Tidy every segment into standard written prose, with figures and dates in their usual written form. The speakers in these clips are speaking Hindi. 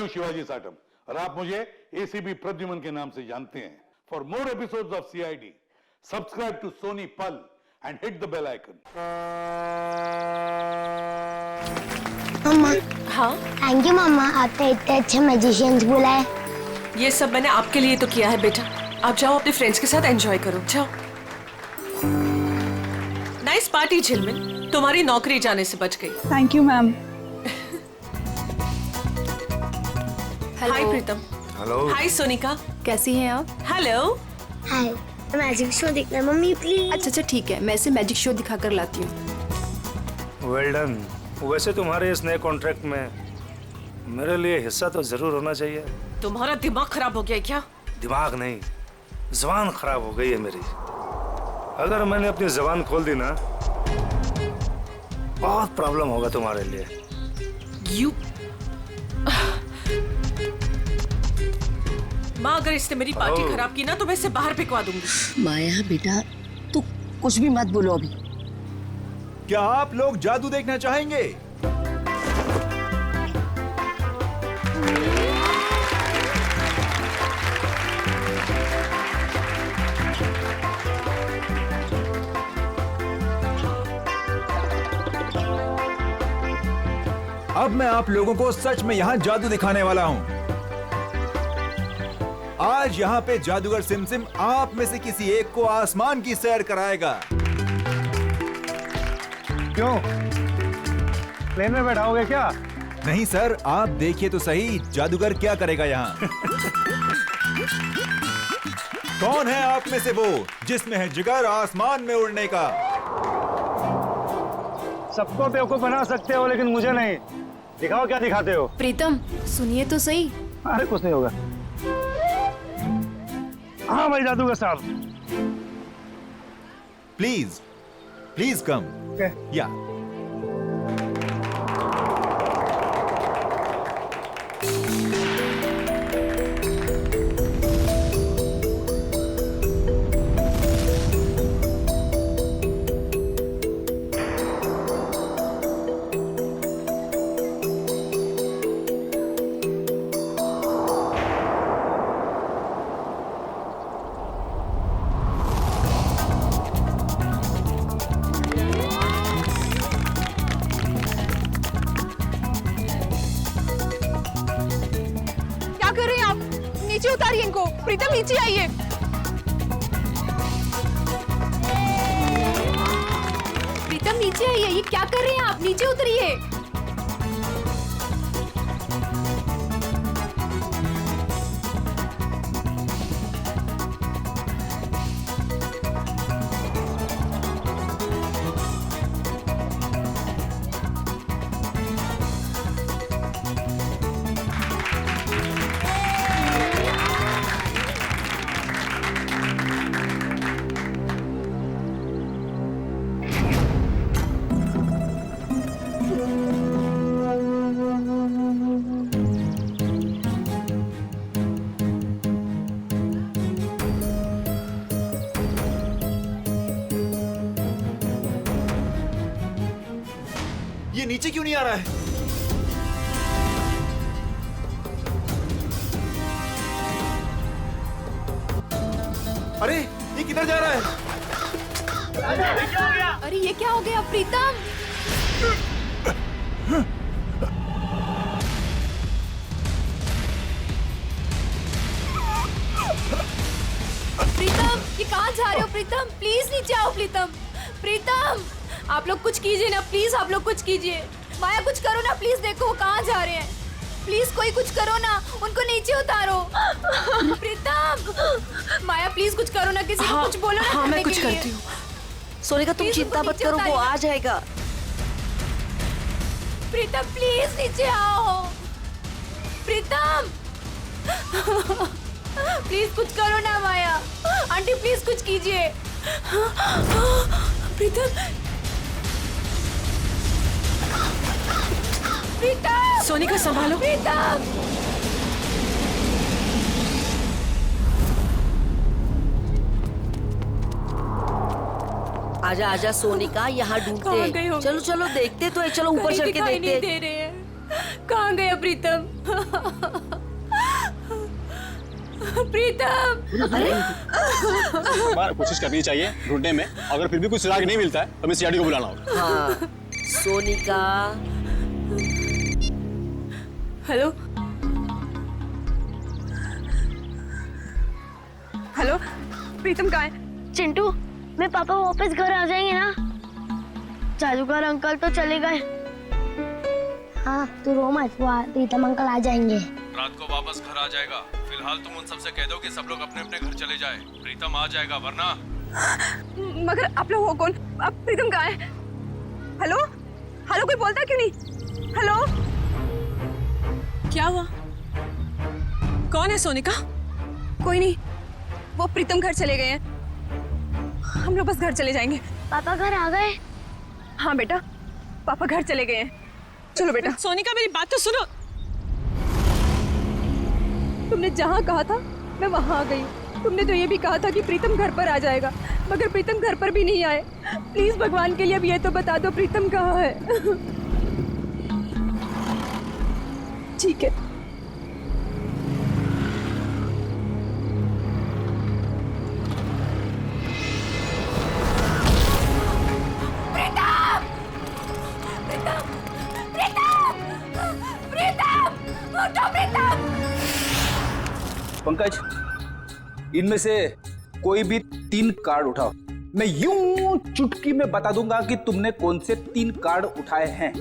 हूं शिवाजी साटम और आप मुझे एसीपी प्रद्युमन के नाम से जानते हैं। For more episodes of CID subscribe to Sony Pal and hit the bell icon. मम्मा। हाँ, थैंक यू मम्मा, आपने इतने अच्छे मैजिशियंस बुलाए। ये सब मैंने आपके लिए तो किया है बेटा। आप जाओ अपने फ्रेंड्स के साथ एंजॉय करो, जाओ। नाइस पार्टी झिलमिल, तुम्हारी नौकरी जाने से बच गई। Thank you ma'am. Hi Pritam. Hello. Hi Sonika, कैसी हैं आप? हेलो। हाय, मैजिक शो देखना है मम्मी प्लीज। अच्छा ठीक है, मैं इसे मैजिक शो दिखा कर लाती हूँ। Well done. वैसे तुम्हारे इस नए कॉन्ट्रैक्ट में मेरे लिए हिस्सा तो जरूर होना चाहिए। तुम्हारा दिमाग खराब हो गया है क्या? दिमाग नहीं, जबान खराब हो गई है मेरी। अगर मैंने अपनी जबान खोल दी ना, बहुत प्रॉब्लम होगा तुम्हारे लिए। यू माँ, अगर इसने मेरी पार्टी खराब की ना तो मैं इसे बाहर फेंकवा दूंगी। माया बेटा, तू कुछ भी मत बोलो अभी। क्या आप लोग जादू देखना चाहेंगे? अब मैं आप लोगों को सच में यहाँ जादू दिखाने वाला हूँ। आज यहाँ पे जादूगर सिमसिम आप में से किसी एक को आसमान की सैर कराएगा। क्यों? प्लेन में बैठाओगे क्या? नहीं सर, आप देखिए तो सही जादूगर क्या करेगा यहाँ। कौन है आप में से वो जिसमें है जिगर आसमान में उड़ने का? सबको बेवकूफ बना सकते हो लेकिन मुझे नहीं। दिखाओ क्या दिखाते हो। प्रीतम सुनिए तो सही। अरे कुछ नहीं होगा। हाँ भाई जादूगर साहब। Please please come. या नीचे उतारिए इनको। प्रीतम नीचे आइए। प्रीतम नीचे आइए, ये क्या कर रहे हैं आप? नीचे उतरिए। ये नीचे क्यों नहीं आ रहा है? अरे ये किधर जा रहा है? अरे ये क्या हो गया प्रीतम? प्रीतम ये कहाँ जा रहे हो? प्रीतम प्लीज नीचे आओ। प्रीतम आप लोग कुछ कीजिए ना प्लीज। आप लोग कुछ कीजिए। माया कुछ करो ना प्लीज। देखो वो कहाँ जा रहे हैं। प्लीज कोई कुछ करो ना, उनको नीचे उतारो। प्रीतम माया प्लीज कुछ करो ना, किसी को कुछ बोलो ना। हाँ मैं कुछ करती हूँ। सोनिका तुम चिंता मत करो, वो आ जाएगा। प्रीतम प्लीज नीचे आओ। प्रीतम प्लीज कुछ करो ना माया। आंटी प्लीज कुछ कीजिए। प्रीतम प्रीतम सोनिका संभालो। प्रीतम आजा आजा सोनिका, यहाँ कहाँ गए ढूंढते। होंगे? चलो चलो देखते तो है। चलो ऊपर चढ़ के दिखाई नहीं देखते। दे रहे हैं। कहाँ गया प्रीतम? प्रीतम! बार कोशिश करनी चाहिए ढूंढने में, अगर फिर भी कुछ सुराग नहीं मिलता है तो हमें सीआईडी को बुलाना होगा। हाँ सोनिका। हेलो हेलो, प्रीतम कहाँ है? चिंटू, मेरे पापा वापस घर आ जाएंगे ना? जादूगर अंकल तो चले गए। हाँ तू रो मत, प्रीतम अंकल आ जाएंगे। रात को वापस घर आ जाएगा। फिलहाल तुम उन सबसे कह दो कि सब लोग अपने अपने घर चले जाए। प्रीतम आ जाएगा, वरना। मगर आप लोग हो कौन? अब प्रीतम कहाँ है? हेलो हेलो, कोई बोलता क्यों नहीं? हेलो, क्या हुआ? कौन है सोनिका? कोई नहीं, वो प्रीतम घर चले गए हैं। हम लोग बस घर चले जाएंगे। पापा घर आ गए? हाँ बेटा, पापा घर चले गए हैं। चलो बेटा। सोनिका मेरी बात तो सुनो। तुमने जहाँ कहा था मैं वहाँ आ गई। तुमने तो ये भी कहा था कि प्रीतम घर पर आ जाएगा, मगर प्रीतम घर पर भी नहीं आए। प्लीज भगवान के लिए अब ये तो बता दो प्रीतम कहाँ है? ठीक है। प्रीतम! प्रीतम! प्रीतम! प्रीतम! उठो प्रीतम! पंकज, इनमें से कोई भी 3 कार्ड उठाओ। मैं यूं चुटकी में बता दूंगा कि तुमने कौन से 3 कार्ड उठाए हैं।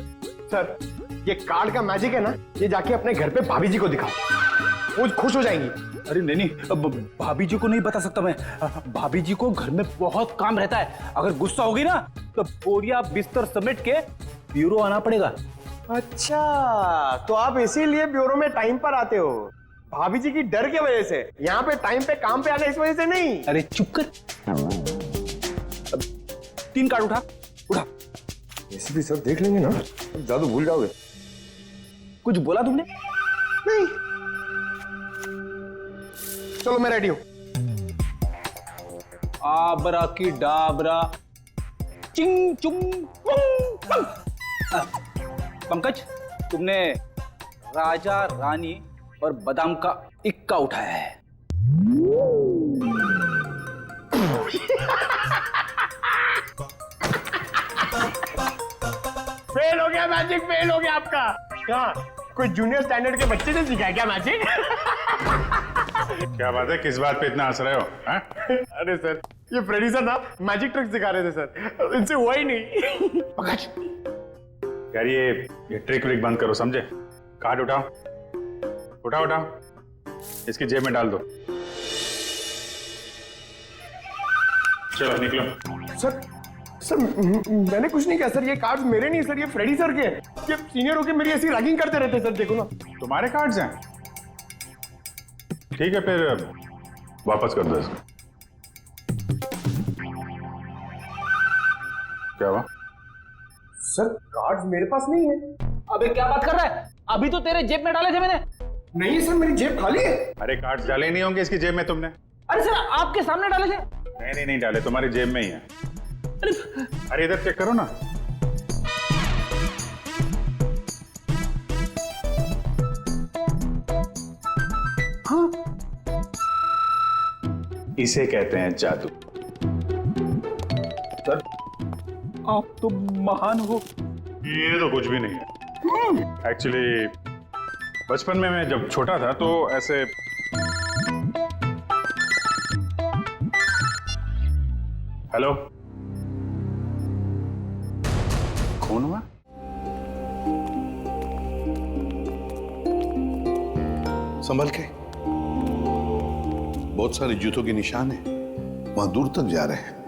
सर, ये कार्ड का मैजिक है ना, ये जाके अपने घर पे भाभी जी को दिखाओ, वो खुश हो जाएंगी। अरे नहीं, अब भाभी जी को नहीं बता सकता मैं। भाभी जी को घर में बहुत काम रहता है। अगर गुस्सा होगी ना तो बोरिया बिस्तर समेट के ब्यूरो आना पड़ेगा। अच्छा, तो आप इसीलिए ब्यूरो में टाइम पर आते हो, भाभी जी की डर की वजह से। यहाँ पे टाइम पे काम पे आना इस वजह से नहीं। अरे चुप कर। 3 कार्ड उठा। ऐसे भी सर देख लेंगे ना, जादू भूल जाओगे। कुछ बोला तुमने? नहीं। चलो मैं रेडी हूं। आबरा की डाबरा चिंग चुंग पंग। पंकज, तुमने राजा रानी और बादाम का इक्का उठाया है। फेल हो गया मैजिक, फेल हो गया आपका। क्या कोई जूनियर स्टैंडर्ड के बच्चे ने सिखाया क्या मैजिक? क्या बात है, किस बात पे इतना हंस रहे हो? अरे सर, ये फ्रेडी सर ना मैजिक ट्रिक सिखा रहे थे सर, इनसे हुआ ही नहीं। पंकज यार, ये ट्रिक व्रिक बंद करो, समझे? कार्ड उठाओ, उठाओ, इसकी जेब में डाल दो। चलो निकलो। सर मैंने कुछ नहीं किया सर, ये कार्ड्स मेरे नहीं सर, ये फ्रेडी सर के। ये सीनियर होके मेरी ऐसी रैगिंग करते रहते सर, देखो ना। तुम्हारे कार्ड्स हैं? ठीक है, फिर वापस कर दो इसको। क्या हुआ? सर कार्ड्स मेरे पास नहीं है। अबे क्या बात कर रहा है? अभी तो तेरे जेब में डाले थे मैंने। नहीं सर, मेरी जेब खाली है। अरे कार्ड्स डाले नहीं होंगे इसकी जेब में तुमने? अरे सर, आपके सामने डाले थे। नहीं डाले, तुम्हारी जेब में ही है। अरे इधर चेक करो ना। हाँ, इसे कहते हैं जादू। सर आप तो महान हो। ये तो कुछ भी नहीं है। एक्चुअली बचपन में मैं जब छोटा था तो ऐसे हेलो, कौन हुआ? संभल के, बहुत सारे जूतों के निशान हैं, वहां दूर तक जा रहे हैं।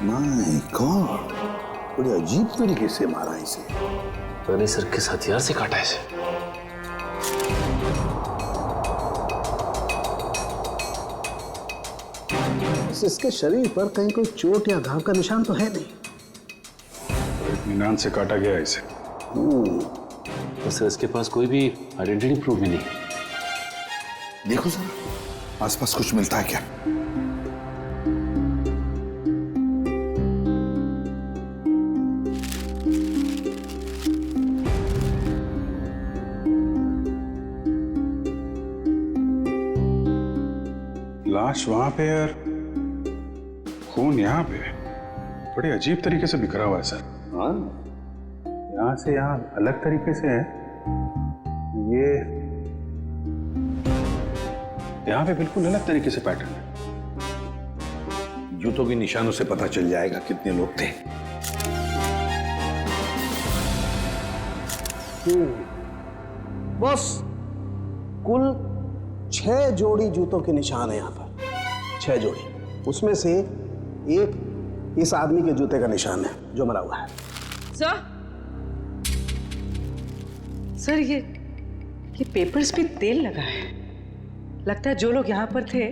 माय गॉड, बड़े अजीब तरीके से मारा इसे। रानी सर किस हथियार से काटा इसे? इसके शरीर पर कहीं कोई चोट या घाव का निशान तो है नहीं। इत्मीनान से काटा गया इसे। तो सर इसके पास कोई भी आइडेंटिटी प्रूफ भी नहीं। देखो सर, आसपास कुछ मिलता है क्या? लाश वहां पे और खून यहाँ पे, बड़े अजीब तरीके से बिखरा हुआ है सर। हाँ, यहाँ से यहाँ अलग तरीके से है, ये यहाँ पे बिल्कुल अलग तरीके से पैटर्न है। जूतों के निशानों से पता चल जाएगा कितने लोग थे। बॉस, कुल 6 जोड़ी जूतों के निशान है यहाँ पर, 6 जोड़ी। उसमें से एक इस आदमी के जूते का निशान है जो मरा हुआ है। सर ये पेपर्स पे तेल लगा है। लगता है जो लोग यहाँ पर थे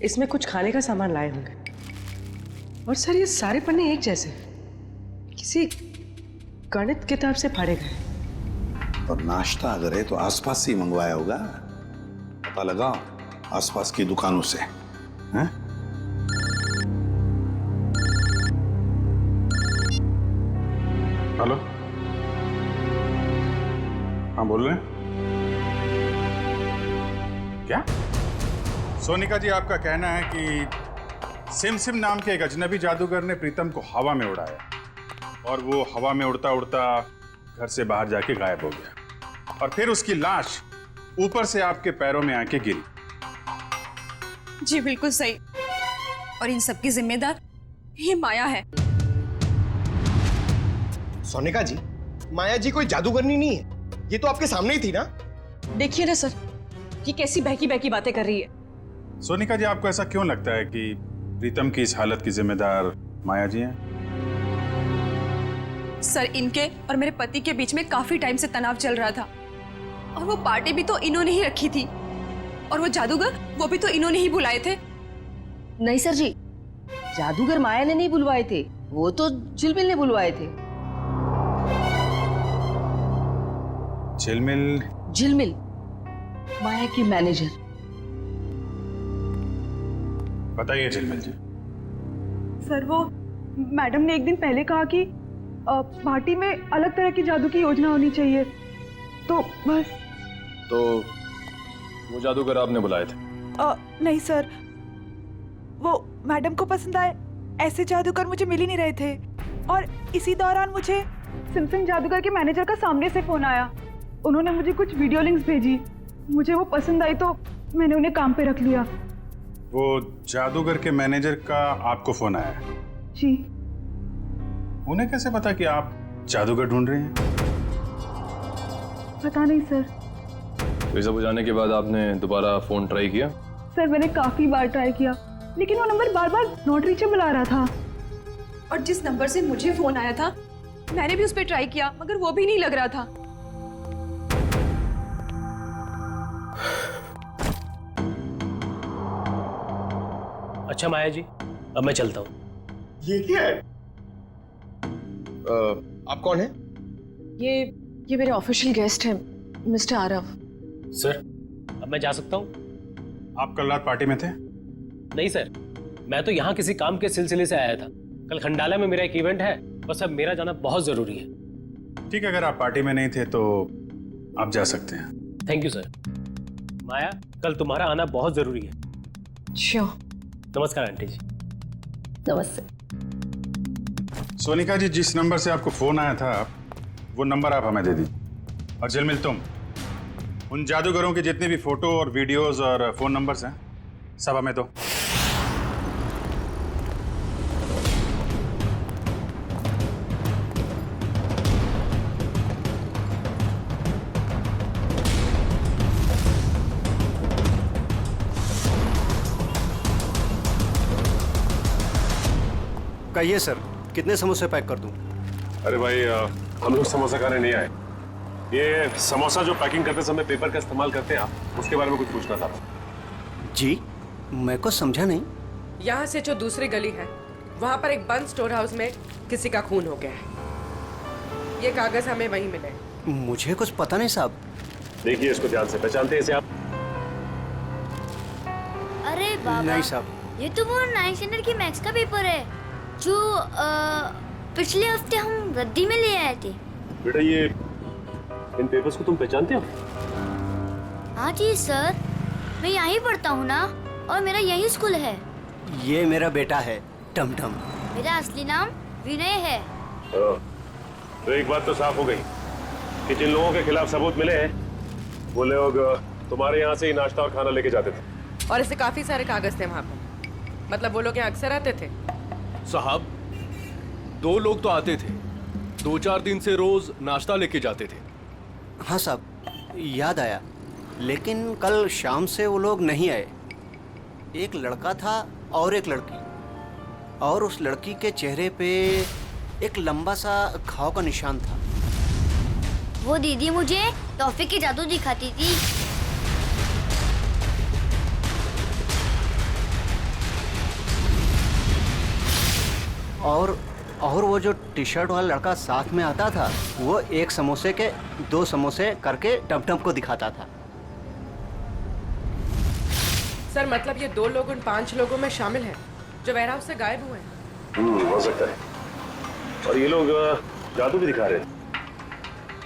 इसमें कुछ खाने का सामान लाए होंगे। और सर ये सारे पन्ने एक जैसे, किसी गणित किताब से फाड़े गए। और नाश्ता अगर है तो आसपास से ही मंगवाया होगा। पता लगा आसपास की दुकानों से। हैं? हेलो, हाँ बोल रहे हैं? क्या? सोनिका जी, आपका कहना है कि सिम सिम नाम के एक अजनबी जादूगर ने प्रीतम को हवा में उड़ाया और वो हवा में उड़ता उड़ता घर से बाहर जाके गायब हो गया, और फिर उसकी लाश ऊपर से आपके पैरों में आके गिरी। जी बिल्कुल सही। और इन सब की जिम्मेदार ये माया है। सोनिका जी, माया जी कोई जादूगरनी नहीं है, ये तो आपके सामने ही थी ना। देखिए ना सर, ये कैसी बहकी बहकी बातें कर रही है। सोनिका जी, आपको ऐसा क्यों लगता है कि प्रीतम की इस हालत की जिम्मेदार माया जी हैं? सर, इनके और मेरे पति के बीच में काफी टाइम से तनाव चल रहा था, और वो पार्टी भी तो इन्होंने ही रखी थी, और वो जादूगर वो भी तो इन्होंने ही बुलाए थे। नहीं सर जी, जादूगर माया ने नहीं बुलवाए थे, वो तो झिलमिल ने बुलवाए थे। झिलमिल माया की मैनेजर। बताइए झिलमिल जी। सर, वो मैडम ने एक दिन पहले कहा कि पार्टी में अलग तरह की जादू की योजना होनी चाहिए, तो बस। तो वो जादूगर आपने बुलाए थे? नहीं सर, वो मैडम को पसंद आए ऐसे जादूगर मुझे मिल ही नहीं रहे थे, और इसी दौरान मुझे सिमसिम जादूगर के मैनेजर का सामने से फोन आया। उन्होंने मुझे कुछ वीडियो लिंक्स भेजी, मुझे वो पसंद आई तो मैंने उन्हें काम पे रख लिया। वो जादूगर के मैनेजर का आपको फोन आया है? जी। उन्हें कैसे पता कि आप जादूगर ढूंढ रहे हैं? पता नहीं सर। तो ये सब हो जाने के बाद आपने दोबारा फोन ट्राई किया? सर, मैंने काफी बार ट्राई किया, लेकिन वो नंबर बार बार नॉट रीचेबल आ रहा था। और जिस नंबर से मुझे फोन आया था मैंने भी उस पर ट्राई किया, मगर वो भी नहीं लग रहा था। अच्छा माया जी, अब मैं चलता हूँ। ये क्या है? आप कौन है? ये मेरे ऑफिशियल गेस्ट हैं, मिस्टर आरव। सर, अब मैं जा सकता हूँ? आप कल रात पार्टी में थे? नहीं सर, मैं तो यहाँ किसी काम के सिलसिले से आया था। कल खंडाला में मेरा एक इवेंट है, बस अब मेरा जाना बहुत जरूरी है। ठीक है, अगर आप पार्टी में नहीं थे तो आप जा सकते हैं। Thank you sir. माया, कल तुम्हारा आना बहुत जरूरी है। श्योर। नमस्कार आंटी जी। नमस्ते। सोनिका जी, जिस नंबर से आपको फोन आया था वो नंबर आप हमें दे दीजिए। और झिलमिल, तुम उन जादूगरों के जितने भी फोटो और वीडियोस और फोन नंबर्स हैं सब हमें दो। कहिए सर, कितने समोसे पैक कर दूं? अरे भाई, हम लोग समोसा खाने नहीं आए। ये समोसा जो पैकिंग करते समय पेपर का इस्तेमाल करते हैं आप, उसके बारे में कुछ पूछना था। जी, मैं को समझा नहीं। यहाँ से जो दूसरी गली है वहाँ पर एक बंद स्टोर हाउस में किसी का खून हो गया है। ये कागज हमें वहीं मिले। मुझे कुछ पता नहीं साहब। देखिए इसको ध्यान से, पहचानते हैं इसे आप? अरे बाबा, नहीं साहब। ये तो वो 9th स्टैंडर्ड की मैथ्स का पेपर है जो पिछले हफ्ते हम रद्दी में ले आए थे। बेटा ये इन पेपर्स को तुम पहचानते हो? हाँ जी सर, मैं यहीं पढ़ता हूँ ना, और मेरा यही स्कूल है। ये मेरा बेटा है टमटम। मेरा असली नाम विनय है। तो एक बात तो साफ हो गई कि जिन लोगों के खिलाफ सबूत मिले हैं वो लोग तुम्हारे यहाँ से ही नाश्ता और खाना लेके जाते थे। और ऐसे काफी सारे कागज थे वहाँ पर, मतलब वो लोग यहाँ अक्सर आते थे? साहब 2 लोग तो आते थे, 2-4 दिन से रोज नाश्ता लेके जाते थे। हाँ साहब, याद आया, लेकिन कल शाम से वो लोग नहीं आए। एक लड़का था और एक लड़की, और उस लड़की के चेहरे पे एक लंबा सा घाव का निशान था। वो दीदी मुझे टॉफी की जादू दिखाती थी। और वो जो टी शर्ट वाला लड़का साथ में आता था, वो 1 समोसे के 2 समोसे करके टमटम को दिखाता था। सर मतलब ये 2 लोग उन 5 लोगों में शामिल हैं जो वेयरहाउस से गायब हुए हैं? हो सकता है। और ये लोग जादू भी दिखा रहे थे।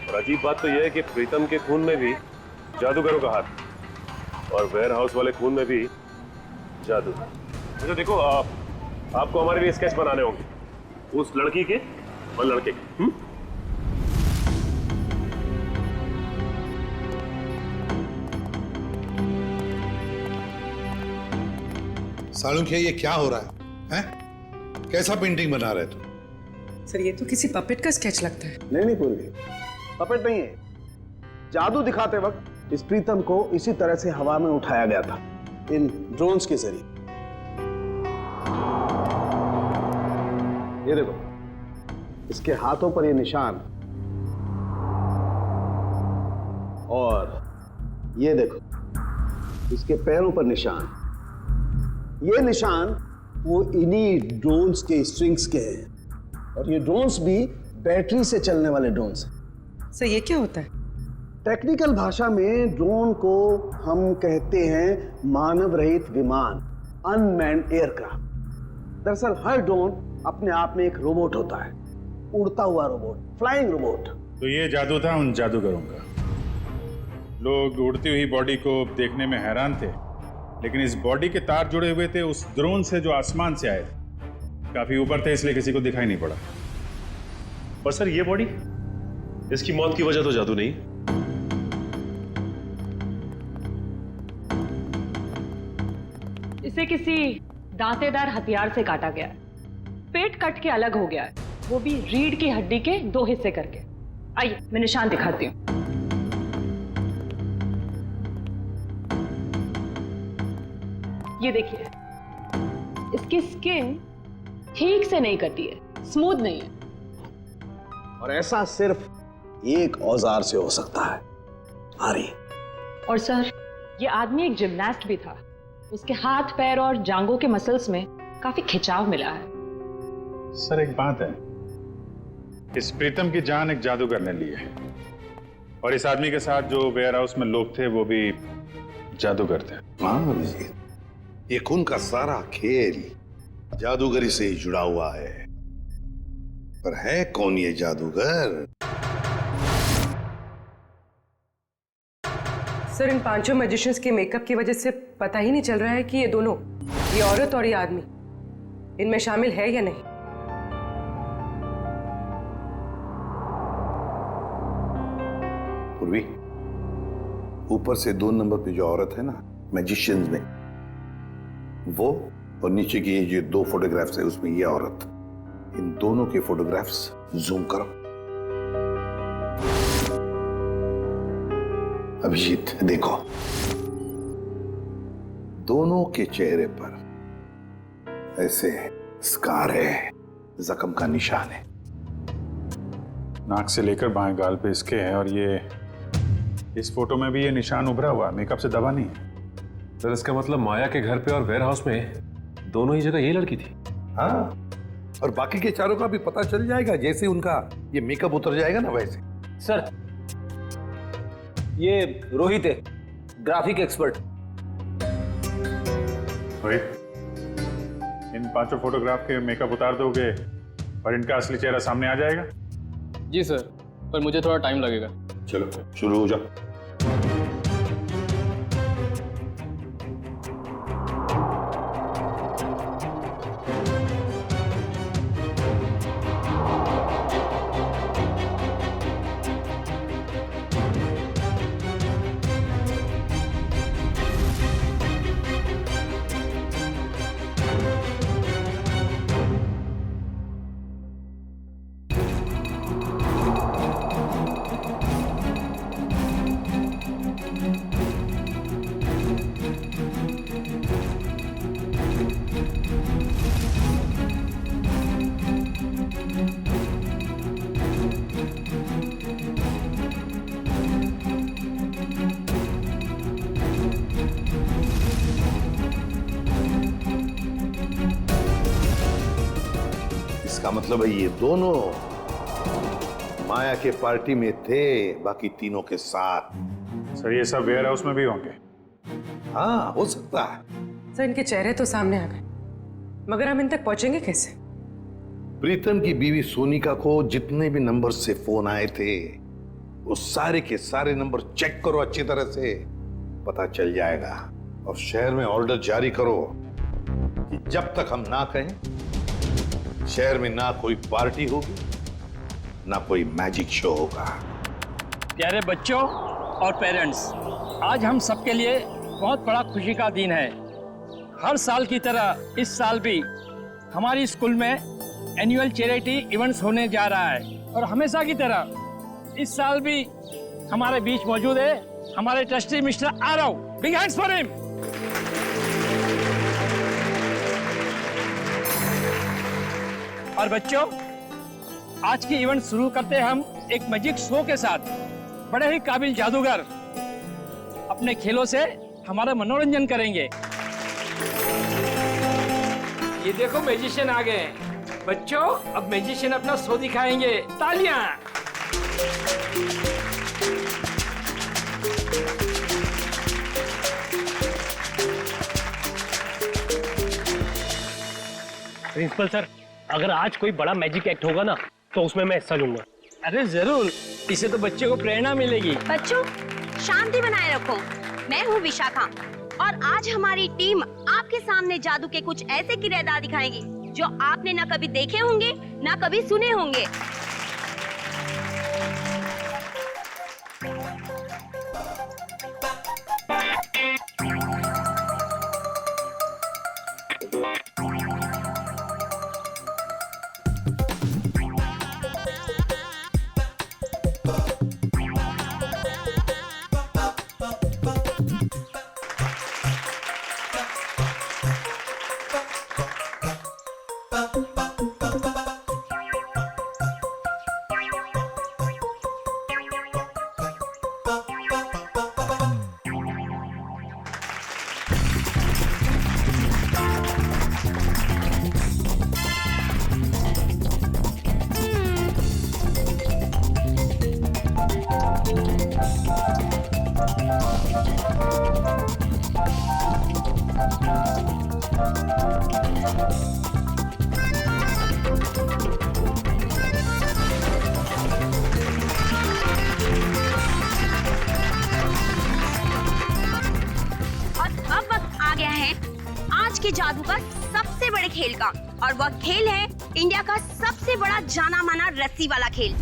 और अजीब बात तो यह है कि प्रीतम के खून में भी जादूगरों का हाथ, और वेयरहाउस वाले खून में भी जादू। तो देखो आपको हमारे लिए स्केच बनाने होंगे उस लड़की के और लड़के के। सालुंखिया, ये क्या हो रहा है? हैं? कैसा पेंटिंग बना रहे तुम? सर ये तो किसी पपेट का स्केच लगता है। नहीं पूर्वी, पपेट नहीं है। जादू दिखाते वक्त इस प्रीतम को इसी तरह से हवा में उठाया गया था, इन ड्रोन्स के जरिए। ये देखो, इसके हाथों पर ये निशान, और ये देखो इसके पैरों पर निशान। ये निशान वो इन्हीं ड्रोन्स के स्ट्रिंग्स के हैं, और ये ड्रोन्स भी बैटरी से चलने वाले ड्रोन्स हैं। सर ये क्या होता है? टेक्निकल भाषा में ड्रोन को हम कहते हैं मानव रहित विमान, अनमैन्ड एयरक्राफ्ट। दरअसल हर ड्रोन अपने आप में एक रोबोट होता है, उड़ता हुआ रोबोट, फ्लाइंग रोबोट। तो ये जादू था उन जादूगरों का। लोग उड़ती हुई बॉडी को देखने में हैरान थे, लेकिन इस बॉडी के तार जुड़े हुए थे उस ड्रोन से जो आसमान से आए थे। काफी ऊपर थे, इसलिए किसी को दिखाई नहीं पड़ा। पर सर ये बॉडी, इसकी मौत की वजह तो जादू नहीं। इसे किसी दांतेदार हथियार से काटा गया है। पेट कट के अलग हो गया है, वो भी रीढ़ की हड्डी के 2 हिस्से करके। आइए मैं निशान दिखाती हूँ। ये देखिए, इसकी स्किन ठीक से नहीं कटी है, स्मूथ नहीं है। और ऐसा सिर्फ एक औजार से हो सकता है, आरी। और सर, ये आदमी एक जिम्नास्ट भी था। उसके हाथ, पैर और जांघों के मसल्स में काफी खिंचाव मिला है। सर एक बात है, इस प्रीतम की जान एक जादूगर ने ली है, और इस आदमी के साथ जो वेयर हाउस में लोग थे वो भी जादूगर थे। हाँ, ये खून का सारा खेल जादूगरी से ही जुड़ा हुआ है। पर है कौन ये जादूगर? सर इन 5 मैजिशियंस के मेकअप की वजह से पता ही नहीं चल रहा है कि ये दोनों, ये औरत और ये आदमी, इनमें शामिल है या नहीं। पूर्वी, ऊपर से 2 नंबर पे जो औरत है ना मैजिशियंस में, वो, और नीचे की ये जो 2 फोटोग्राफ्स है उसमें ये औरत, इन दोनों के फोटोग्राफ्स जूम करो। अभिजीत देखो, दोनों के चेहरे पर ऐसे स्कार है, जख्म का निशान है। नाक से लेकर बाएं गाल पे इसके है, और ये इस फोटो में भी ये निशान उभरा हुआ, मेकअप से दबा नहीं है। सर इसका मतलब माया के घर पे और वेयर हाउस में दोनों ही जगह यही लड़की थी। हाँ, और बाकी के चारों का भी पता चल जाएगा जैसे उनका ये मेकअप उतर जाएगा ना वैसे। सर ये रोहित है, ग्राफिक एक्सपर्ट। रोहित, इन 5 फोटोग्राफ के मेकअप उतार दोगे और इनका असली चेहरा सामने आ जाएगा? जी सर, पर मुझे थोड़ा टाइम लगेगा। चलो शुरू हो जाओ। इसका मतलब है ये दोनों माया के पार्टी में थे, बाकी तीनों के साथ। सर ये सब वेयर हाउस में भी होंगे? हाँ, हो सकता है। सर इनके चेहरे तो सामने आ गए, मगर हम इन तक पहुंचेंगे कैसे? प्रीतम की बीवी सोनिका को जितने भी नंबर से फोन आए थे, वो सारे के सारे नंबर चेक करो अच्छी तरह से, पता चल जाएगा। और शहर में ऑर्डर जारी करो कि जब तक हम ना कहें, शहर में ना कोई पार्टी होगी, ना कोई मैजिक शो होगा। प्यारे बच्चों और पेरेंट्स, आज हम सबके लिए बहुत बड़ा खुशी का दिन है। हर साल की तरह इस साल भी हमारी स्कूल में एनुअल चैरिटी इवेंट्स होने जा रहा है, और हमेशा की तरह इस साल भी हमारे बीच मौजूद है हमारे trustee mister Aarav. Big hands for him. और बच्चों, आज की इवेंट शुरू करते हैं हम एक मैजिक शो के साथ। बड़े ही काबिल जादूगर अपने खेलों से हमारा मनोरंजन करेंगे। ये देखो मैजिशियन आ गए। बच्चों, अब मैजिशियन अपना शो दिखाएंगे। तालियां। प्रिंसिपल सर, अगर आज कोई बड़ा मैजिक एक्ट होगा ना, तो उसमें मैं हिस्सा लूंगा। अरे जरूर, इससे तो बच्चे को प्रेरणा मिलेगी। बच्चों, शांति बनाए रखो। मैं हूँ विशाखा, और आज हमारी टीम आपके सामने जादू के कुछ ऐसे किरदार दिखाएगी जो आपने ना कभी देखे होंगे, ना कभी सुने होंगे। जादू का सबसे बड़े खेल का, और वह खेल है इंडिया का सबसे बड़ा जाना माना रस्सी वाला खेल।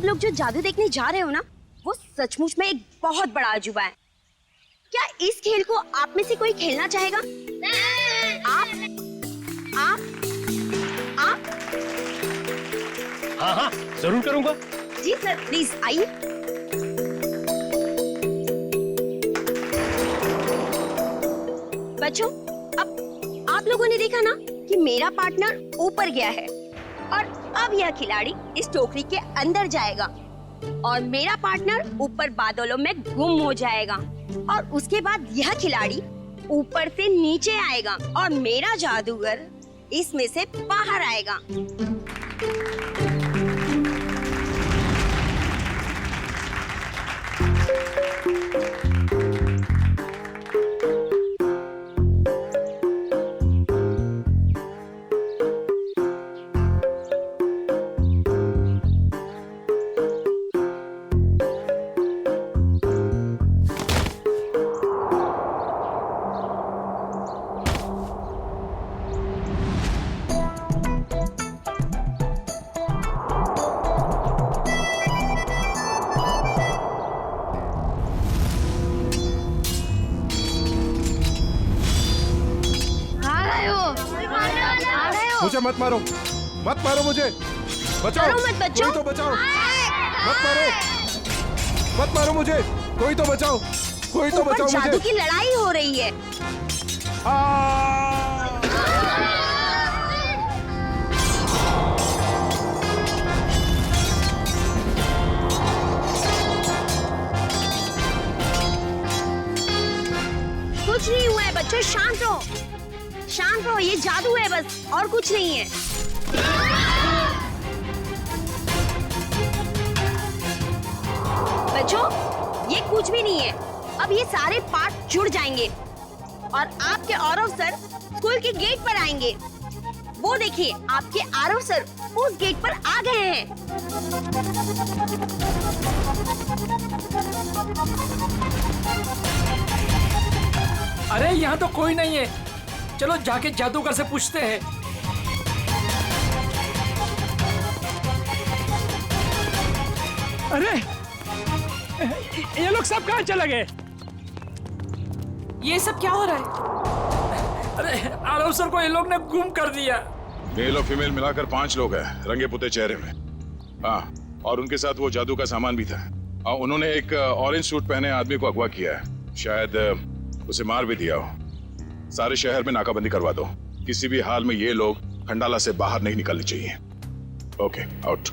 लोग जो जादू देखने जा रहे हो ना, वो सचमुच में एक बहुत बड़ा अजूबा है। क्या इस खेल को आप में से कोई खेलना चाहेगा? आप हाँ हाँ जरूर करूंगा। जी सर, प्लीज आइए। बच्चों, अब आप लोगों ने देखा ना कि मेरा पार्टनर ऊपर गया है और अब यह खिलाड़ी इस टोकरी के अंदर जाएगा और मेरा पार्टनर ऊपर बादलों में गुम हो जाएगा और उसके बाद यह खिलाड़ी ऊपर से नीचे आएगा और मेरा जादूगर इसमें से बाहर आएगा। मुझे मत मारो, मत मारो मुझे, बचाओ, मत बच्चों, कोई तो बचाओ, मत मारो, मत मारो मुझे, कोई तो बचाओ, कोई तो बचाओ मुझे। जादू की लड़ाई हो रही है। कुछ नहीं हुआ है बच्चों, शांत रहो, शांत रहो, ये जादू है बस, और कुछ नहीं है। बच्चों, ये कुछ भी नहीं है, अब ये सारे पार्ट जुड़ जाएंगे और आपके आरव सर स्कूल के गेट पर आएंगे। वो देखिए, आपके आरव सर उस गेट पर आ गए हैं। अरे यहाँ तो कोई नहीं है, चलो जाके जादूगर से पूछते हैं। अरे ये लोग सब कहाँ चले गए? ये सब क्या हो रहा है? अरे आरव सर को ये लोग ने गुम कर दिया। मेल और फीमेल मिलाकर 5 लोग हैं, रंगे पुते चेहरे में। हाँ, और उनके साथ वो जादू का सामान भी था। हाँ, उन्होंने एक ऑरेंज सूट पहने आदमी को अगवा किया है, शायद उसे मार भी दिया हो। सारे शहर में नाकाबंदी करवा दो, किसी भी हाल में ये लोग खंडाला से बाहर नहीं निकलने चाहिए। Okay, out.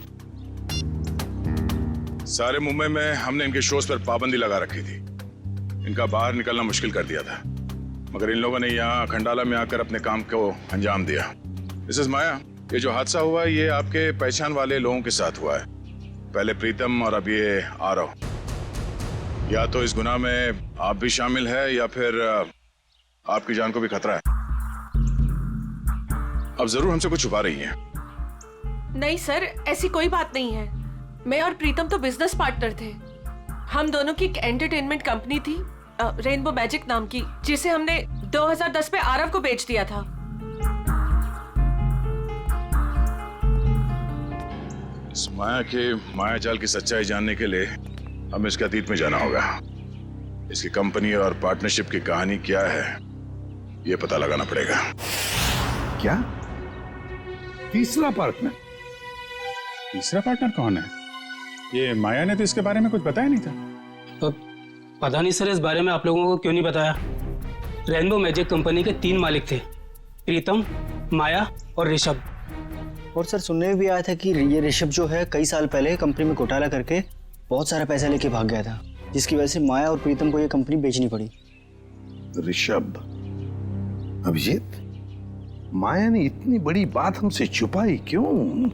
सारे मुंबई में हमने इनके शोज पर पाबंदी लगा रखी थी, इनका बाहर निकलना मुश्किल कर दिया था, मगर इन लोगों ने यहाँ खंडाला में आकर अपने काम को अंजाम दिया। मिसेस माया, ये जो हादसा हुआ ये आपके पहचान वाले लोगों के साथ हुआ है, पहले प्रीतम और अब ये आरव। या तो इस गुनाह में आप भी शामिल है या फिर आपकी जान को भी खतरा है। अब जरूर हमसे कुछ छुपा रही है। नहीं सर, ऐसी कोई बात नहीं है। मैं और प्रीतम तो बिजनेस पार्टनर थे। हम दोनों की एक एंटरटेनमेंट कंपनी थी, रेनबो मैजिक नाम की, जिसे हमने 2010 में आरव को बेच दिया था। इस माया के माया जाल की सच्चाई जानने के लिए हमें इसके अतीत में जाना होगा। इसकी कंपनी और पार्टनरशिप की कहानी क्या है ये पता लगाना पड़ेगा। क्या? तीसरा पार्टनर? तीसरा पार्टनर कौन है? ये माया ने तो इसके बारे में कुछ बताया नहीं था। तो पता नहीं सर, इस बारे में आप लोगों को क्यों नहीं बताया। रेनबो मैजिक कंपनी के 3 मालिक थे, प्रीतम, माया और ऋषभ। और सर सुनने में भी आया था कि ये ऋषभ जो है कई साल पहले कंपनी में घोटाला करके बहुत सारा पैसा लेके भाग गया था, जिसकी वजह से माया और प्रीतम को ये कंपनी बेचनी पड़ी। ऋषभ, अभिजीत, माया ने इतनी बड़ी बात हमसे छुपाई क्यों?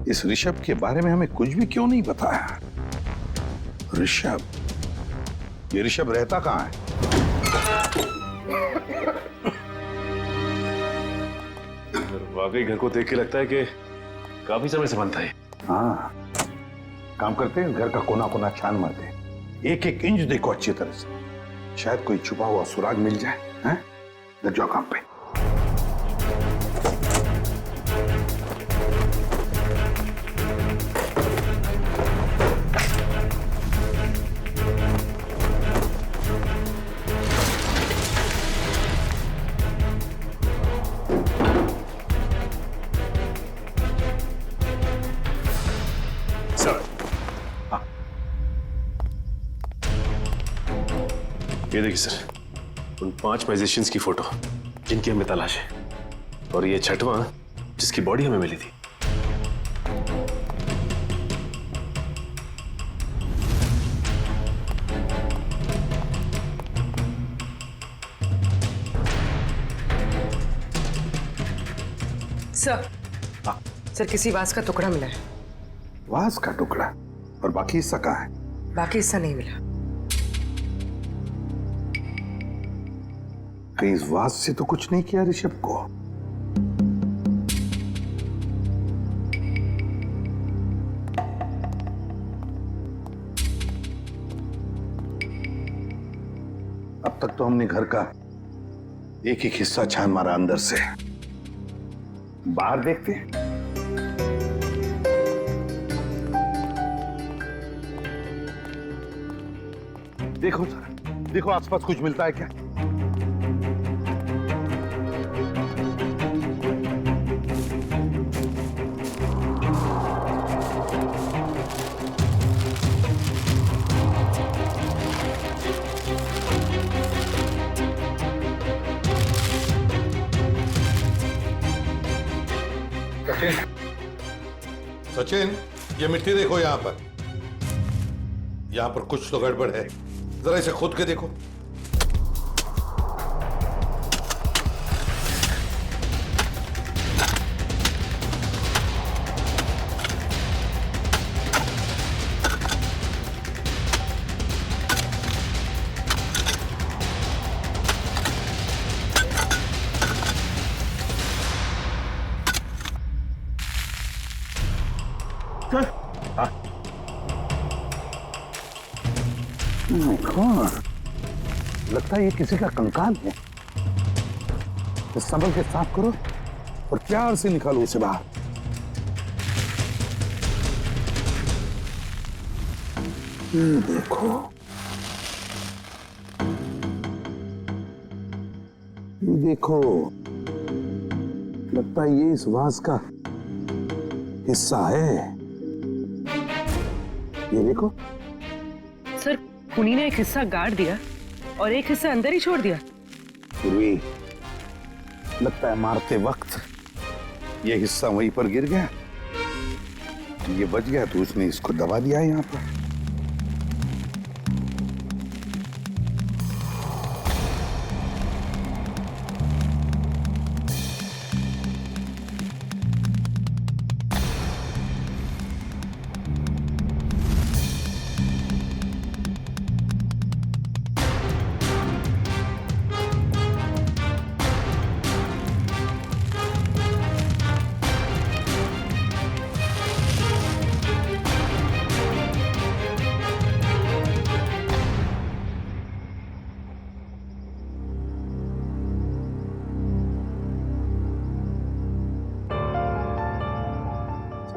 इस ऋषभ के बारे में हमें कुछ भी क्यों नहीं बताया? ऋषभ, ये ऋषभ रहता कहाँ है? वाकई घर को देख के लगता है कि काफी समय से बनता है। हाँ, काम करते हैं, घर का कोना कोना छान मारते हैं, एक एक इंच देखो अच्छी तरह से, शायद कोई छुपा हुआ सुराग मिल जाए। हैं? लग जाओ काम पे। ये देखिए सर, उन 5 मैजिशियंस की फोटो जिनकी हमें तलाश है, और ये 6वां जिसकी बॉडी हमें मिली थी। सर, सर किसी वास का टुकड़ा मिला है। वास का टुकड़ा? और बाकी हिस्सा कहाँ है? बाकी हिस्सा नहीं मिला। कहीं इस वास से तो कुछ नहीं किया ऋषभ को? अब तक तो हमने घर का एक एक हिस्सा छान मारा अंदर से। बाहर देखते हैं। देखो सर, देखो आसपास कुछ मिलता है क्या? सचिन, ये मिट्टी देखो यहाँ पर। यहाँ पर कुछ तो गड़बड़ है, जरा इसे खोद के देखो। लगता है ये किसी का कंकाल है। तो संभल के साफ करो और प्यार से निकालो उसे बाहर। देखो, ये देखो, लगता है ये इस वास का हिस्सा है। ये देखो सर, खूनी ने एक हिस्सा गाड़ दिया और एक हिस्सा अंदर ही छोड़ दिया। पूर्वी, लगता है मारते वक्त ये हिस्सा वहीं पर गिर गया, ये बच गया तो उसने इसको दबा दिया यहाँ पर।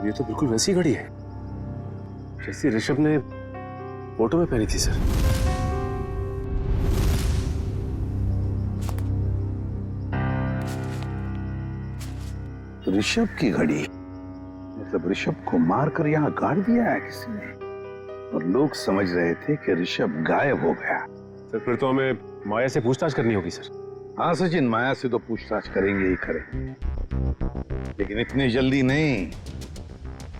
ये तो बिल्कुल वैसी घड़ी है जैसी ऋषभ ने फोटो में पहनी थी सर। ऋषभ की घड़ी? मतलब ऋषभ को मारकर यहाँ गाड़ दिया है किसी ने, और लोग समझ रहे थे कि ऋषभ गायब हो गया। सर फिर तो हमें माया से पूछताछ करनी होगी सर। हाँ सचिन, माया से तो पूछताछ करेंगे ही करेंगे, लेकिन इतनी जल्दी नहीं।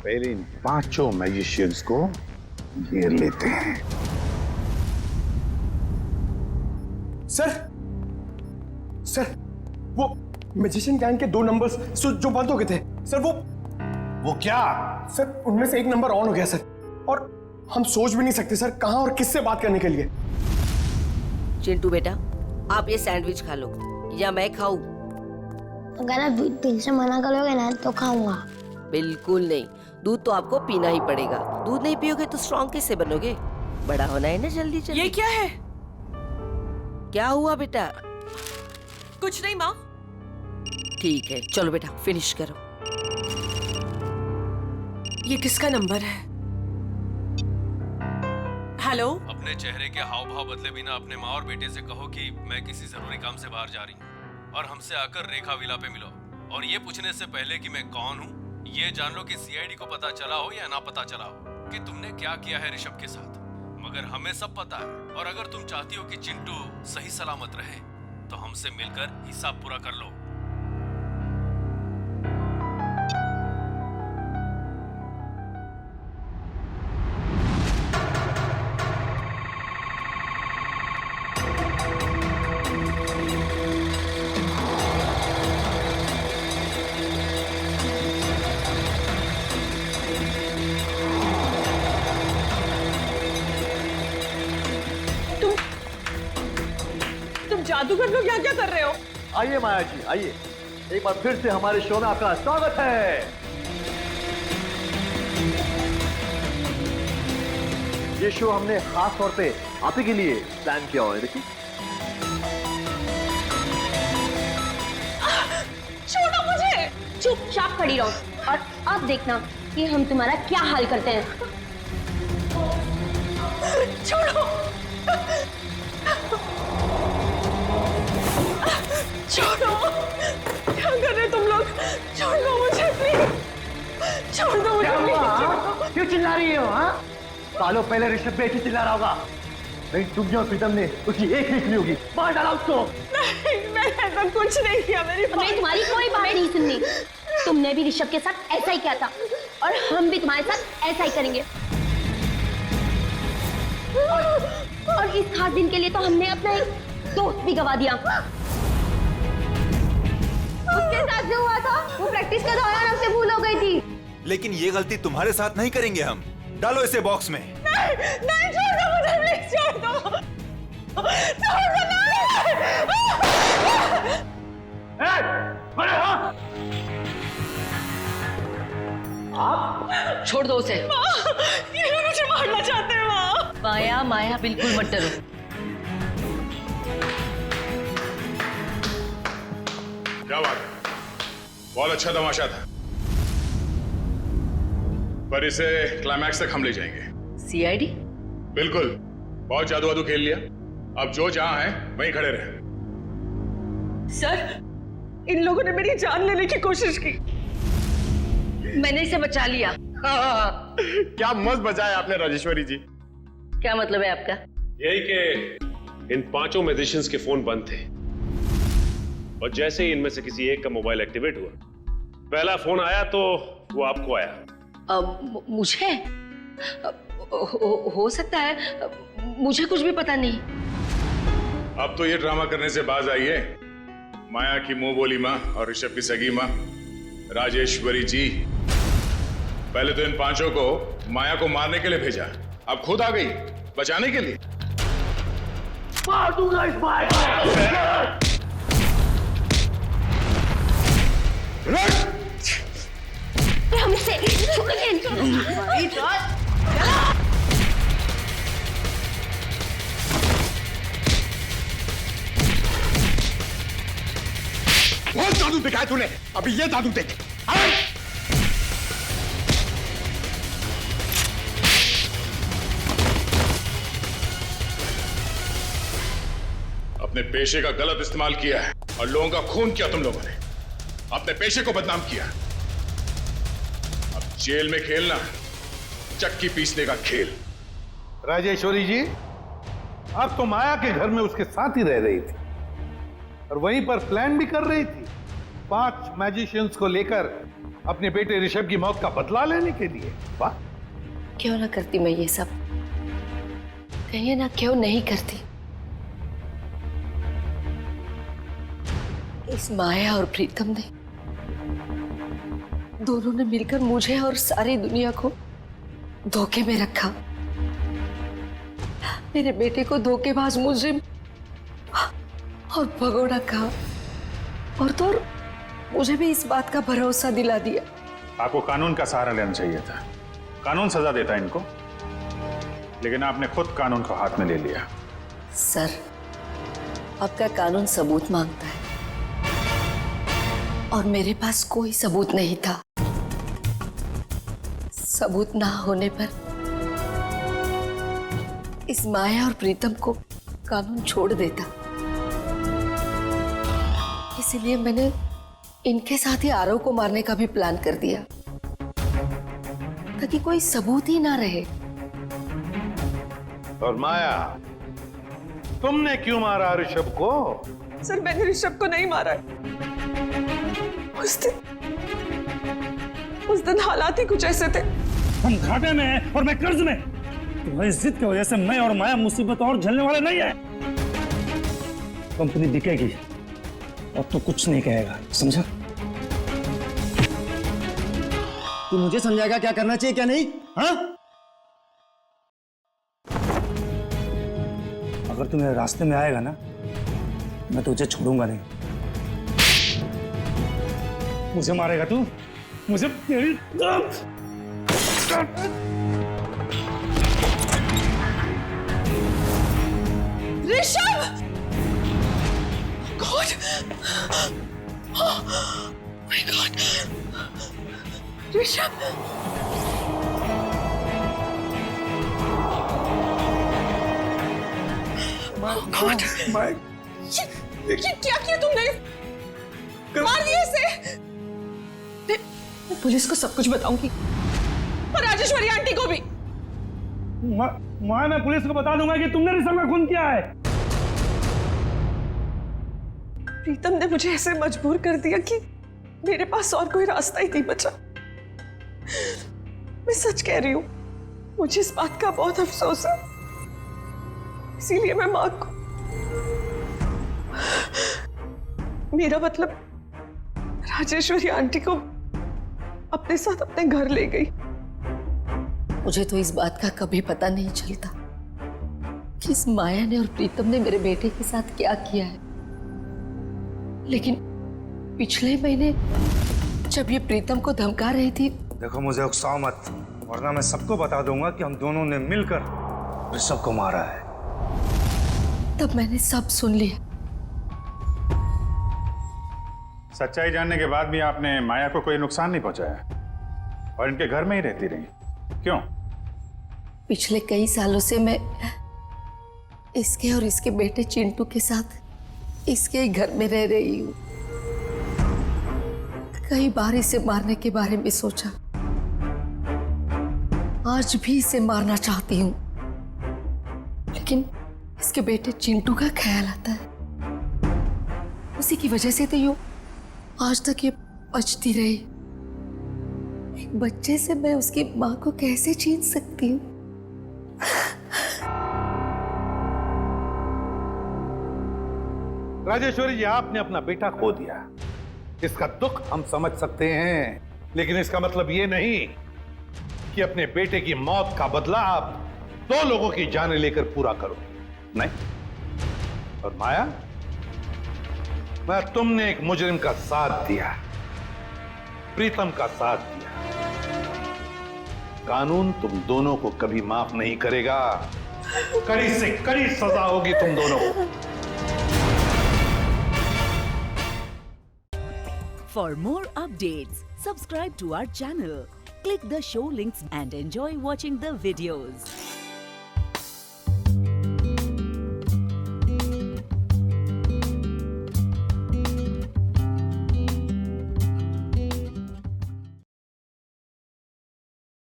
पहले इन 5 मैजिशियंस को घेर लेते हैं। सर, सर, वो मैजिशियन गैंग के 2 नंबर्स जो बंद हो गए थे सर, वो क्या? सर उनमें से एक नंबर ऑन हो गया सर, और हम सोच भी नहीं सकते सर कहां और किससे बात करने के लिए। चिंटू बेटा, आप ये सैंडविच खा लो या मैं खाऊं? अगर आप दिल से मना करोगे ना तो खाऊंगा। बिल्कुल नहीं, दूध तो आपको पीना ही पड़ेगा। दूध नहीं पियोगे तो स्ट्रॉन्ग कैसे बनोगे? बड़ा होना है ना जल्दी जल्दी। ये क्या है? क्या हुआ बेटा? कुछ नहीं माँ। ठीक है, चलो बेटा फिनिश करो। ये किसका नंबर है? हेलो? अपने चेहरे के हाव भाव बदले बिना अपने माँ और बेटे से कहो कि मैं किसी जरूरी काम से बाहर जा रही हूँ, और हमसे आकर रेखा विला पे मिलो। और ये पूछने से पहले कि मैं कौन हूँ, ये जान लो कि सीआईडी को पता चला हो या ना पता चला हो कि तुमने क्या किया है ऋषभ के साथ। मगर हमें सब पता है, और अगर तुम चाहती हो कि चिंटू सही सलामत रहे तो हमसे मिलकर हिसाब पूरा कर लो। जादूगर लोग यहाँ क्या कर रहे हो? आइए माया जी, आइए। एक बार फिर से हमारे शो में आपका स्वागत है। ये शो हमने खास तौर पे आप ही के लिए प्लान किया हुआ है। देखिए, छोड़ो मुझे। चुपचाप खड़ी रहो और अब देखना कि हम तुम्हारा क्या हाल करते हैं। छोड़ो, छोड़ो, क्या कर रहे तुम लोग? छोड़ दो मुझे प्लीज, छोड़ दो मुझे प्लीज। क्यों चिल्ला रही हो? हाँ, सालों पहले ऋषभ भी ऐसे चिल्ला रहा होगा। नहीं, तुमने और प्रीतम ने उसकी एक लिख ली होगी। मार डाला उसको। नहीं, मैंने ऐसा कुछ नहीं किया। मेरी मैं तुम्हारी कोई बात नहीं सुननी। तुमने भी ऋषभ के साथ ऐसा ही किया था और हम भी तुम्हारे साथ ऐसा ही करेंगे। और इस खास दिन के लिए तो हमने अपना एक दोस्त भी गवा दिया। उसके साथ जो हुआ था वो प्रैक्टिस के दौरान हमसे भूल हो गई थी। लेकिन ये गलती तुम्हारे साथ नहीं करेंगे हम। डालो इसे बॉक्स में। नहीं, नहीं, छोड़ दो मुझे प्लीज, छोड़ दो, छोड़ दो। आप छोड़ दो उसे। ये लोग मुझे मारना चाहते हैं। माँ, माया, माया बिल्कुल मत डरो। क्या बात है, बहुत अच्छा तमाशा था, पर इसे क्लाइमैक्स तक हम ले जाएंगे। सीआईडी? बिल्कुल, बहुत जादू वादू खेल लिया, अब जो जहां है वहीं खड़े रहे। सर, इन लोगों ने मेरी जान लेने की कोशिश की। मैंने इसे बचा लिया। क्या मस्त बचाया आपने राजेश्वरी जी। क्या मतलब है आपका? यही कि इन पांचों मैजिशियंस के फोन बंद थे और जैसे ही इनमें से किसी एक का मोबाइल एक्टिवेट हुआ, पहला फोन आया तो वो आपको आया। मुझे हो सकता है, मुझे कुछ भी पता नहीं। अब तो ये ड्रामा करने से बाज आई है। माया की मुंह बोली माँ और ऋषभ की सगी माँ राजेश्वरी जी, पहले तो इन पांचों को माया को मारने के लिए भेजा, अब खुद आ गई बचाने के लिए। मार दूंगा इस माया को। हमसे बहुत जादू दिखाया तूने, अभी ये जादू देख। अपने पेशे का गलत इस्तेमाल किया है और लोगों का खून किया तुम लोगों ने, अपने पेशे को बदनाम किया। अब जेल में खेलना चक्की पीसने का खेल। राजेश्वरी जी, आप तो माया के घर में उसके साथ ही रह रही थी और वहीं पर प्लान भी कर रही थी 5 मैजिशियंस को लेकर अपने बेटे ऋषभ की मौत का बदला लेने के लिए। वाह, क्यों ना करती मैं ये सब, कहिए ना क्यों नहीं करती। इस माया और प्रीतम ने दोनों ने मिलकर मुझे और सारी दुनिया को धोखे में रखा। मेरे बेटे को धोखेबाज मुजरिम और भगोड़ा कहा और तो मुझे भी इस बात का भरोसा दिला दिया। आपको कानून का सहारा लेना चाहिए था, कानून सजा देता इनको, लेकिन आपने खुद कानून को हाथ में ले लिया। सर, आपका कानून सबूत मांगता है और मेरे पास कोई सबूत नहीं था। सबूत ना होने पर इस माया और प्रीतम को कानून छोड़ देता। इसलिए मैंने इनके साथ ही आरव को मारने का भी प्लान कर दिया ताकि कोई सबूत ही ना रहे। और माया, तुमने क्यों मारा ऋषभ को? सर मैंने ऋषभ को नहीं मारा है। उस दिन हालात ही कुछ ऐसे थे। हम घाटे में हैं और मैं कर्ज में। तुम्हारी जिद की वजह से मैं और माया मुसीबत और झेलने वाले नहीं है। कंपनी बिकेगी और तो कुछ नहीं कहेगा, समझा? तू मुझे समझाएगा क्या करना चाहिए क्या नहीं? हाँ? अगर तू मेरे रास्ते में आएगा ना, मैं तुझे छोड़ूंगा नहीं। मुझे मारेगा तू? मुझे तेरी Rishabh! God! Oh my God! Rishabh! God! ये क्या किया तुमने? मार दिया इसे? मैं पुलिस को सब कुछ बताऊंगी और राजेश्वरी आंटी को भी। मैं पुलिस को बता दूंगा कि तुमने ऋषभ का खून किया है। प्रीतम ने मुझे ऐसे मजबूर कर दिया कि मेरे पास और कोई रास्ता ही नहीं बचा। मैं सच कह रही हूँ, मुझे इस बात का बहुत अफसोस है। इसीलिए मैं माँ को, मेरा मतलब राजेश्वरी आंटी को अपने साथ अपने घर ले गई। मुझे तो इस बात का कभी पता नहीं चलता कि इस माया ने और प्रीतम ने मेरे बेटे के साथ क्या किया है। लेकिन पिछले महीने जब ये प्रीतम को धमका रही थी। देखो मुझे उकसाओ मत, वरना मैं सबको बता दूंगा कि हम दोनों ने मिलकर ऋषभ को मारा है। तब मैंने सब सुन लिया। सच्चाई जानने के बाद भी आपने माया को कोई नुकसान नहीं पहुंचाया और इनके घर में ही रहती रही, क्यों? पिछले कई सालों से मैं इसके और इसके बेटे चिंटू के साथ इसके ही घर में रह रही हूँ। कई बार इसे मारने के बारे में सोचा, आज भी इसे मारना चाहती हूँ, लेकिन इसके बेटे चिंटू का ख्याल आता है। उसी की वजह से तो यूं आज तक ये बचती रही। एक बच्चे से मैं उसकी माँ को कैसे छीन सकती हूँ? राजेश्वरी जी, आपने अपना बेटा खो दिया, इसका दुख हम समझ सकते हैं, लेकिन इसका मतलब ये नहीं कि अपने बेटे की मौत का बदला आप 2 लोगों की जानें लेकर पूरा करो। नहीं। और माया, मैं तुमने एक मुजरिम का साथ दिया, प्रीतम का साथ दिया। कानून तुम दोनों को कभी माफ नहीं करेगा। कड़ी से कड़ी सजा होगी तुम दोनों को। For more updates, subscribe to our channel, click the show links and enjoy watching the videos.